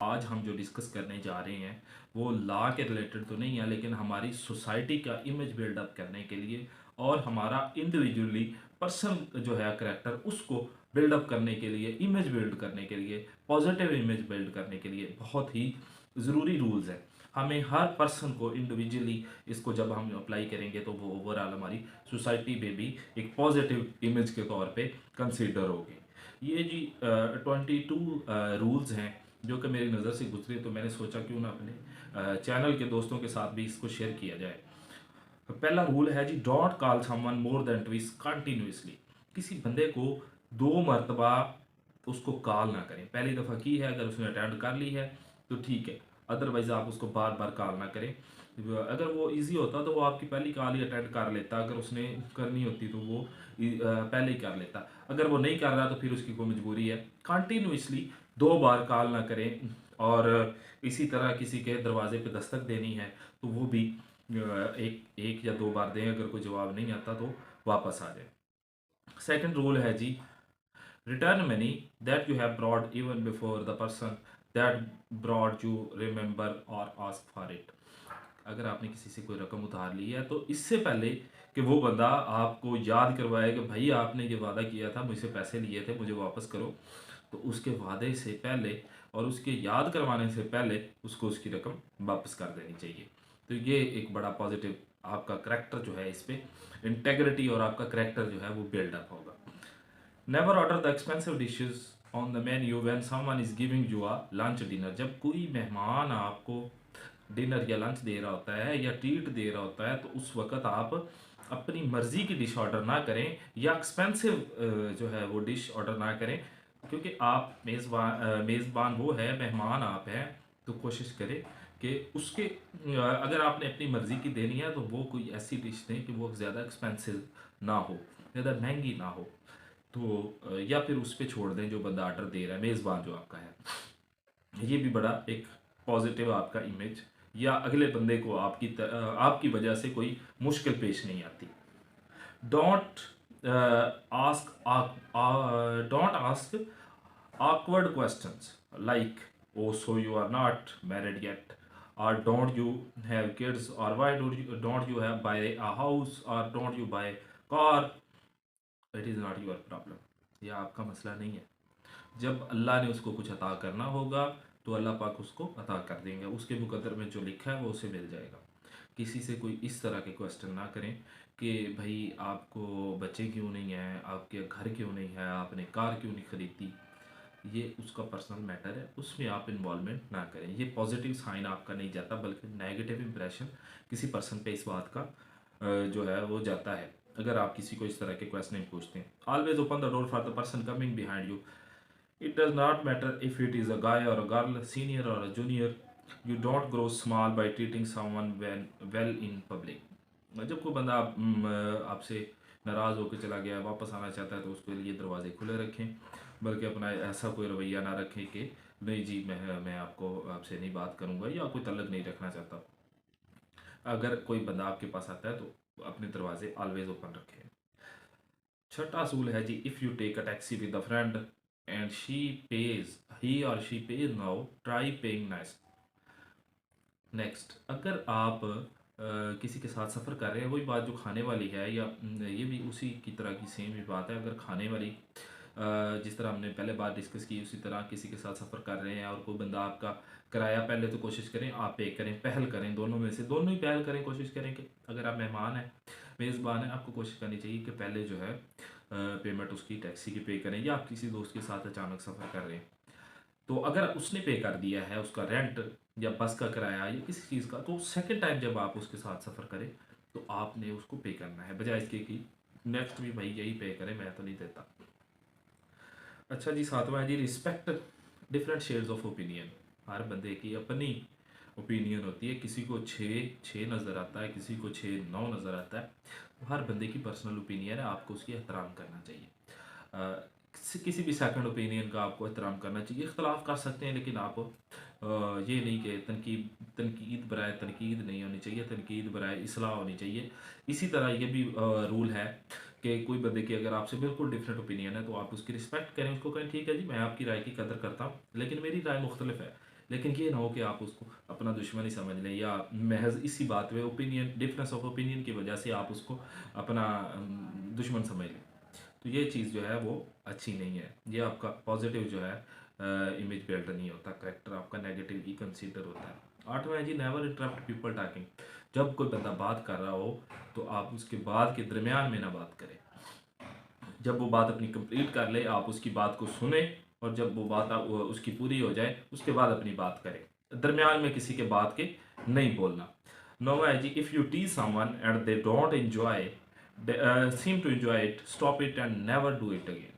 आज हम जो डिस्कस करने जा रहे हैं वो लॉ के रिलेटेड तो नहीं है, लेकिन हमारी सोसाइटी का इमेज बिल्डअप करने के लिए और हमारा इंडिविजुअली पर्सन जो है करेक्टर उसको बिल्डअप करने के लिए, इमेज बिल्ड करने के लिए, पॉजिटिव इमेज बिल्ड करने के लिए बहुत ही ज़रूरी रूल्स हैं। हमें हर पर्सन को इंडिविजुअली इसको जब हम अप्लाई करेंगे तो वो ओवरऑल हमारी सोसाइटी में भी एक पॉजिटिव इमेज के तौर पे कंसीडर होगी। ये जी 22 रूल्स हैं जो कि मेरी नज़र से गुजरे, तो मैंने सोचा क्यों ना अपने चैनल के दोस्तों के साथ भी इसको शेयर किया जाए। पहला रूल है जी, don't call someone more than twice continuously. किसी बंदे को 2 मरतबा उसको कॉल ना करें। पहली दफ़ा की है, अगर उसने अटेंड कर ली है तो ठीक है, अदरवाइज़ आप उसको बार बार कॉल ना करें। अगर वो इजी होता तो वो आपकी पहली कॉल ही अटेंड कर लेता, अगर उसने करनी होती तो वो पहले ही कर लेता। अगर वो नहीं कर रहा तो फिर उसकी कोई मजबूरी है। कंटिन्यूसली 2 बार कॉल ना करें, और इसी तरह किसी के दरवाजे पे दस्तक देनी है तो वो भी एक एक या 2 बार दें, अगर कोई जवाब नहीं आता तो वापस आ जाए। सेकंड रूल है जी, return money that you have borrowed even before the person that borrowed you remember और आस्क फॉर इट। अगर आपने किसी से कोई रकम उधार ली है तो इससे पहले कि वो बंदा आपको याद करवाए कि भाई आपने ये वादा किया था, मुझसे पैसे लिए थे, मुझे वापस करो, तो उसके वादे से पहले और उसके याद करवाने से पहले उसको उसकी रकम वापस कर देनी चाहिए। तो ये एक बड़ा पॉजिटिव आपका करेक्टर जो है, इस पे इंटेग्रिटी और आपका करेक्टर जो है वो बिल्डअप होगा। Never order the expensive dishes on the menu when someone is giving you a lunch dinner. जब कोई मेहमान आपको डिनर या लंच दे रहा होता है या ट्रीट दे रहा होता है तो उस वक्त आप अपनी मर्जी की डिश ऑर्डर ना करें या एक्सपेंसिव जो है वो डिश ऑर्डर ना करें, क्योंकि आप मेज़बान वो है, मेहमान आप हैं, तो कोशिश करें कि उसके अगर आपने अपनी मर्ज़ी की देनी है तो वो कोई ऐसी डिश दें कि वो ज़्यादा एक्सपेंसिव ना हो, ज़्यादा महंगी ना हो। तो या फिर उस पे छोड़ दें जो बंदा ऑर्डर दे रहा है, मेज़बान जो आपका है। ये भी बड़ा एक पॉजिटिव आपका इमेज, या अगले बंदे को आपकी वजह से कोई मुश्किल पेश नहीं आती। Don't ask awkward questions like, oh so you are not married yet, or don't you have kids, or why don't you have buy a house, or don't you buy car. It is not your problem, यह आपका मसला नहीं है। जब अल्लाह ने उसको कुछ अता करना होगा तो अल्लाह पाक उसको अता कर देंगे, उसके मुकद्दर में जो लिखा है वो उसे मिल जाएगा। किसी से कोई इस तरह के क्वेश्चन ना करें कि भाई आपको बच्चे क्यों नहीं हैं, आपके घर क्यों नहीं है, आपने कार क्यों नहीं खरीदी। ये उसका पर्सनल मैटर है, उसमें आप इन्वॉल्वमेंट ना करें। ये पॉजिटिव साइन आपका नहीं जाता, बल्कि नेगेटिव इंप्रेशन किसी पर्सन पे इस बात का जो है वो जाता है अगर आप किसी को इस तरह के क्वेश्चन पूछते हैं। Always open the door for the person coming behind you. It does not matter if it is a guy or a girl, senior or a junior. You don't grow small by treating someone well in public. जब कोई बंदा आपसे नाराज़ होकर चला गया, वापस आना चाहता है, तो उसके लिए दरवाजे खुले रखें, बल्कि अपना ऐसा कोई रवैया ना रखें कि नहीं जी मैं आपको आपसे नहीं बात करूंगा या कोई तल्लक नहीं रखना चाहता। अगर कोई बंदा आपके पास आता है तो अपने दरवाजे ऑलवेज ओपन रखें। छठा असूल है जी, if you take a taxi with a friend and he और she pays now, try paying next. अगर आप किसी के साथ सफ़र कर रहे हैं, वही बात जो खाने वाली है, या ये भी उसी की तरह की सेम ही बात है। अगर खाने वाली जिस तरह हमने पहले बात डिस्कस की, उसी तरह किसी के साथ सफ़र कर रहे हैं और कोई बंदा आपका किराया, पहले तो कोशिश करें आप पे करें, पहल करें, दोनों में से दोनों ही पहल करें। कोशिश करें कि अगर आप मेहमान हैं, मेज़बान हैं, आपको कोशिश करनी चाहिए कि पहले जो है पेमेंट उसकी टैक्सी की पे करें, या आप किसी दोस्त के साथ अचानक सफ़र कर रहे हैं तो अगर उसने पे कर दिया है उसका रेंट या बस का किराया या किसी चीज़ का, तो सेकंड टाइम जब आप उसके साथ सफ़र करें तो आपने उसको पे करना है, बजाय इसके कि नेक्स्ट भी भाई यही पे करें, मैं तो नहीं देता। अच्छा जी, सातवां है जी, respect different shades of opinion. हर बंदे की अपनी ओपिनियन होती है, किसी को छः छः नज़र आता है, किसी को 6 9 नज़र आता है। तो हर बंदे की पर्सनल ओपिनियन है, आपको उसकी एहतराम करना चाहिए। किसी भी सेकंड ओपिनियन का आपको एहतराम करना चाहिए। इख्तलाफ कर सकते हैं, लेकिन आप ये नहीं कि तनकीद तनकीद बराए तनकीद नहीं होनी चाहिए, तनकीद बराए इसलाह होनी चाहिए। इसी तरह ये भी रूल है कि कोई बंदे की अगर आपसे बिल्कुल डिफरेंट ओपिनियन है तो आप उसकी रिस्पेक्ट करें, उसको कहें ठीक है जी, मैं आपकी राय की कदर करता हूँ, लेकिन मेरी राय मुख्तलिफ है, लेकिन ये ना हो कि आप उसको अपना दुश्मन ही समझ लें, या महज इसी बात में ओपिनियन डिफरेंस ऑफ ओपिनियन की वजह से आप उसको अपना दुश्मन समझ लें। तो ये चीज़ जो है वो अच्छी नहीं है, ये आपका पॉजिटिव जो है इमेज बिल्ड नहीं होता, करेक्टर आपका नेगेटिव ही कंसीडर होता है। आठवां है जी, नेवर इंटरप्ट पीपल टॉकिंग। जब कोई बंदा बात कर रहा हो तो आप उसके बाद के दरमियान में ना बात करें। जब वो बात अपनी कंप्लीट कर ले आप उसकी बात को सुने, और जब वो बात उसकी पूरी हो जाए उसके बाद अपनी बात करें, दरमियान में किसी के बात के नहीं बोलना। नौवा है जी, if you tease someone and they don't enjoy seem to enjoy it, stop it and never do it again.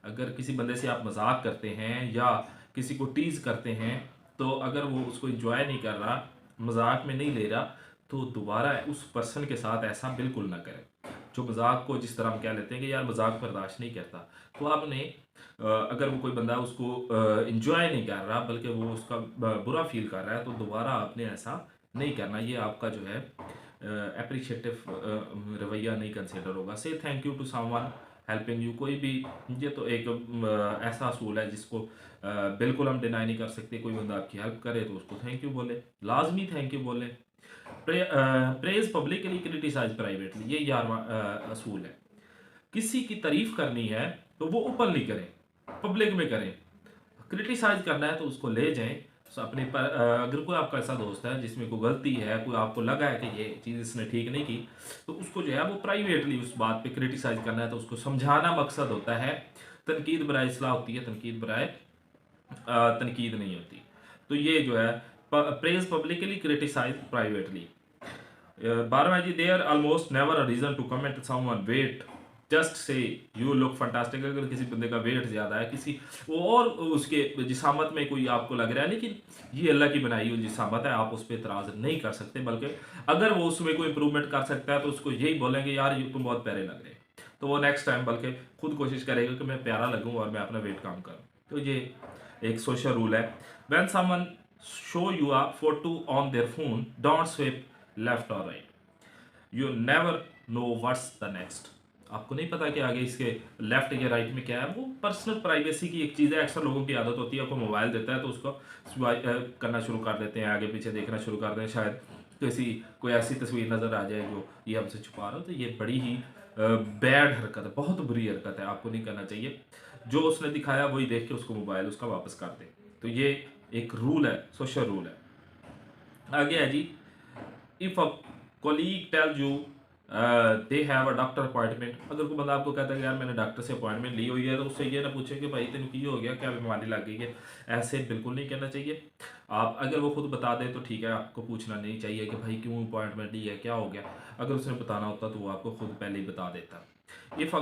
अगर किसी बंदे से आप मजाक करते हैं या किसी को टीज करते हैं, तो अगर वो उसको एंजॉय नहीं कर रहा, मजाक में नहीं ले रहा, तो दोबारा उस पर्सन के साथ ऐसा बिल्कुल ना करें। जो मजाक को जिस तरह हम कह लेते हैं कि यार मजाक बर्दाश्त नहीं करता, तो आपने अगर वो कोई बंदा उसको इंजॉय नहीं कर रहा बल्कि वो उसका बुरा फील कर रहा है, तो दोबारा आपने ऐसा नहीं करना। ये आपका जो है अप्रिशिएटिव रवैया नहीं कंसिडर होगा। Say thank you to someone helping you. कोई भी, ये तो एक ऐसा असूल है जिसको बिल्कुल हम डिनाई नहीं कर सकते। कोई बंदा आपकी हेल्प करे तो उसको थैंक यू बोले, लाजमी थैंक यू बोले। प्रेज पब्लिकली, क्रिटिसाइज प्राइवेटली, ये 11वां असूल है। किसी की तारीफ करनी है तो वो ओपनली करें, पब्लिक में करें। क्रिटिसाइज करना है तो उसको ले जाएं अपने पर। अगर कोई आपका ऐसा दोस्त है जिसमें कोई गलती है, कोई आपको लगा है कि ये चीज़ इसने ठीक नहीं की, तो उसको जो है वो प्राइवेटली उस बात पे क्रिटिसाइज करना है, तो उसको समझाना मकसद होता है। तनकीद बराए इस्लाह होती है, तनकीद बराए तनकीद नहीं होती। तो ये जो है प्रेज पब्लिकली, क्रिटिसाइज प्राइवेटली। 12वां जी, there almost never a reason to comment someone weight, just say you look fantastic. अगर किसी बंदे का वेट ज़्यादा है, किसी और उसके जिसामत में कोई आपको लग रहा है, लेकिन ये अल्लाह की बनाई हुई जिसामत है, आप उस पर एतराज़ नहीं कर सकते, बल्कि अगर वो उसमें कोई इंप्रूवमेंट कर सकता है तो उसको यही बोलेंगे यार ये तुम बहुत प्यारे लग रहे हैं, तो वो नेक्स्ट टाइम बल्कि खुद कोशिश करेगा कि मैं प्यारा लगूँ और मैं अपना वेट कम करूँ। तो ये एक सोशल रूल है। When someone show you a photo on their phone, don't swipe left और right, you never know what's the next. आपको नहीं पता कि आगे इसके लेफ्ट या राइट में क्या है। वो पर्सनल प्राइवेसी की एक चीज़ है। अक्सर लोगों की आदत होती है, आपको मोबाइल देता है तो उसको स्वाइप करना शुरू कर देते हैं, आगे पीछे देखना शुरू कर देते हैं, शायद किसी कोई ऐसी तस्वीर नज़र आ जाए जो ये हमसे छुपा रहा हो। तो ये बड़ी ही बैड हरकत है, बहुत बुरी हरकत है, आपको नहीं करना चाहिए। जो उसने दिखाया वही देख के उसको मोबाइल उसका वापस कर दे। तो ये एक रूल है, सोशल रूल है। आगे है जी, if a colleague tell you they have a doctor appointment. अगर कोई बंदा आपको कहता है कि यार मैंने डॉक्टर से अपॉइंटमेंट ली हुई है, तो उससे ये ना पूछे कि भाई तेन की हो गया, क्या बीमारी लग गई है। ऐसे बिल्कुल नहीं कहना चाहिए। आप अगर वो खुद बता दे तो ठीक है, आपको पूछना नहीं चाहिए कि भाई क्यों अपॉइंटमेंट ली है, क्या हो गया। अगर उसने बताना होता तो वो आपको खुद पहले ही बता देता। If a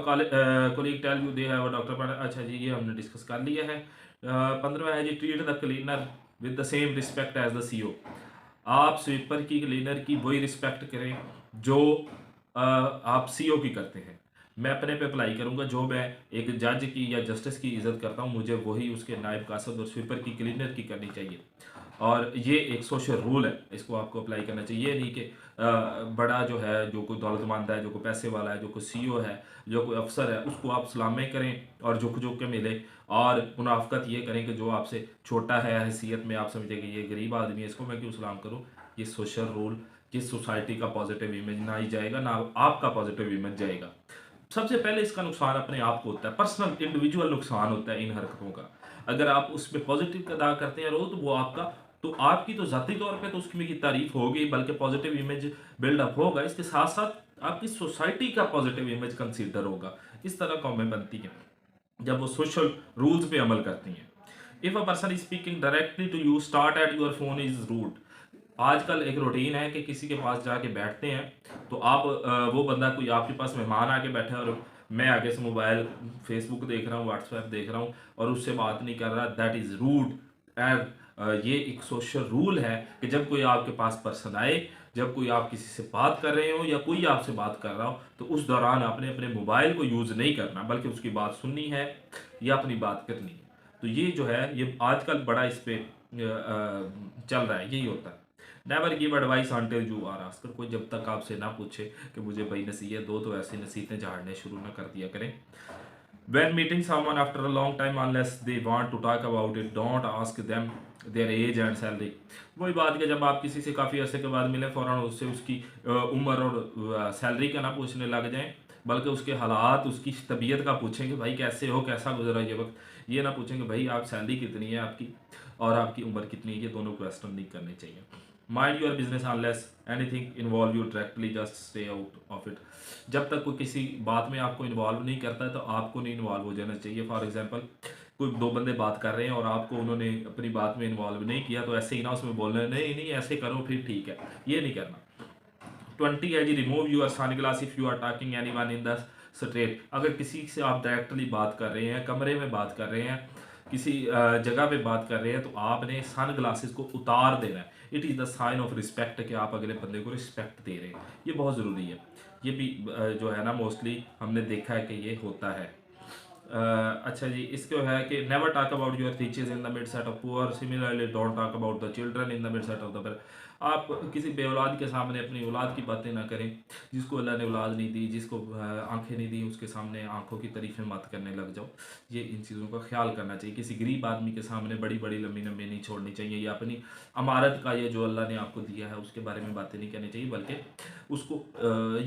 colleague tell you they have a doctor appointment, अच्छा जी ये हमने डिस्कस कर लिया है। 15वां है जी, treat the cleaner with the same respect as the CEO. आप स्वीपर की, क्लीनर की वही रिस्पेक्ट करें जो आप सीओ की करते हैं। मैं अपने पे अप्लाई करूंगा, जो मैं एक जज की या जस्टिस की इज्जत करता हूं, मुझे वही उसके नायब कासद और स्वीपर की, क्लीनर की करनी चाहिए। और ये एक सोशल रूल है, इसको आपको अप्लाई करना चाहिए। ये नहीं कि बड़ा जो है, जो कोई दौलतमंद है, जो कोई पैसे वाला है, जो कोई सीईओ है, जो कोई अफसर है, उसको आप सलामें करें और झुक झुक के मिले, और मुनाफकत ये करें कि जो आपसे छोटा है हैसियत में, आप समझे कि ये गरीब आदमी है, इसको मैं क्यों सलाम करूँ। ये सोशल रूल जिस सोसाइटी का पॉजिटिव इमेज ना ही जाएगा, ना आपका पॉजिटिव इमेज जाएगा। सबसे पहले इसका नुकसान अपने आप को होता है, पर्सनल इंडिविजुअल नुकसान होता है इन हरकतों का। अगर आप उस पर पॉजिटिव अदा करते हैं रोज, तो वो आपका, तो आपकी तो ज़ाती तौर पे तो उसकी की तारीफ होगी, बल्कि पॉजिटिव इमेज बिल्डअप होगा। इसके साथ साथ आपकी सोसाइटी का पॉजिटिव इमेज कंसीडर होगा। इस तरह कौमें बनती हैं जब वो सोशल रूल्स पे अमल करती हैं। If a person is speaking directly to you, start at your phone is rude. आजकल एक रूटीन है कि किसी के पास जाके बैठते हैं तो आप वो बंदा, कोई आपके पास मेहमान आके बैठा है और मैं आगे से मोबाइल फेसबुक देख रहा हूँ, व्हाट्सएप देख रहा हूँ और उससे बात नहीं कर रहा, दैट इज़ रूड। एंड ये एक सोशल रूल है कि जब कोई आपके पास पर्सन आए, जब कोई आप किसी से बात कर रहे हो या कोई आपसे बात कर रहा हो, तो उस दौरान आपने अपने मोबाइल को यूज़ नहीं करना, बल्कि उसकी बात सुननी है या अपनी बात करनी है। तो ये जो है, ये आजकल बड़ा इस पे चल रहा है, यही होता है। Never give advice until you are asked. कोई जब तक आपसे ना पूछे कि मुझे भाई नसीहत दो, तो ऐसी नसीहतें झाड़ने शुरू ना कर दिया करें। When meeting someone after a long time, unless they want to talk about it, don't ask them their age and salary. वही बात कि जब आप किसी से काफ़ी अरसे के बाद मिले, फ़ौरन उससे उसकी उम्र और सैलरी का ना पूछने लग जाएं, बल्कि उसके हालात, उसकी तबीयत का पूछें कि भाई कैसे हो, कैसा गुजरा ये वक्त। ये ना पूछें कि भाई आप सैलरी कितनी है आपकी और आपकी उम्र कितनी है। ये दोनों क्वेश्चन नहीं करने चाहिए। Mind your business unless anything involve you directly, just stay out of it. जब तक कोई किसी बात में आपको इन्वॉल्व नहीं करता है तो आपको नहीं इन्वॉल्व हो जाना चाहिए। फॉर एग्जांपल, कोई दो बंदे बात कर रहे हैं और आपको उन्होंने अपनी बात में इन्वॉल्व नहीं किया, तो ऐसे ही ना उसमें बोलना है नहीं नहीं ऐसे करो फिर ठीक है, ये नहीं करना। 20 है जी, remove your sunglass if you are talking anyone in the street. अगर किसी से आप डायरेक्टली बात कर रहे हैं, कमरे में बात कर रहे हैं, किसी जगह पे बात कर रहे हैं, तो आपने सन ग्लासेस को उतार देना है। It is the sign of respect कि आप अगले बंदे को रिस्पेक्ट दे रहे हैं। ये बहुत ज़रूरी है। ये भी जो है ना मोस्टली हमने देखा है कि ये होता है। अच्छा जी, इसको है कि never talk about your teachers in the mid set of poor, similarly don't talk about the children in the mid set of the. आप किसी बे औलाद के सामने अपनी औलाद की बातें ना करें। जिसको अल्लाह ने औलाद नहीं दी, जिसको आंखें नहीं दी, उसके सामने आंखों की तारीफें मत करने लग जाओ। ये इन चीज़ों का ख्याल करना चाहिए। किसी गरीब आदमी के सामने बड़ी बड़ी लंबी लंबी नहीं छोड़नी चाहिए, या अपनी अमारत का ये जो अल्लाह ने आपको दिया है उसके बारे में बातें नहीं करनी चाहिए, बल्कि उसको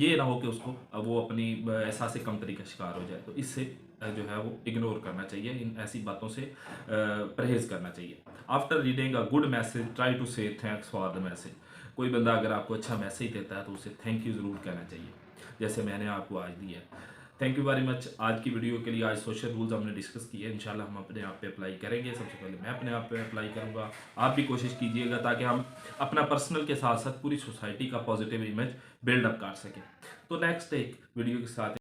ये ना हो कि उसको वो अपनी एहसास कमतरी का शिकार हो जाए। तो इससे जो है वो इग्नोर करना चाहिए, इन ऐसी बातों से परहेज़ करना चाहिए। After reading a good message try to say thanks for the message. कोई बंदा अगर आपको अच्छा मैसेज देता है तो उसे थैंक यू ज़रूर कहना चाहिए, जैसे मैंने आपको आज दिया है। थैंक यू वेरी मच आज की वीडियो के लिए। आज सोशल रूल्स हमने डिस्कस किए, इंशाल्लाह हम अपने आप पे अप्लाई करेंगे। सबसे पहले मैं अपने आप पे अप्लाई करूँगा, आप भी कोशिश कीजिएगा ताकि हम अपना पर्सनल के साथ साथ पूरी सोसाइटी का पॉजिटिव इमेज बिल्डअप कर सकें। तो नेक्स्ट एक वीडियो के साथ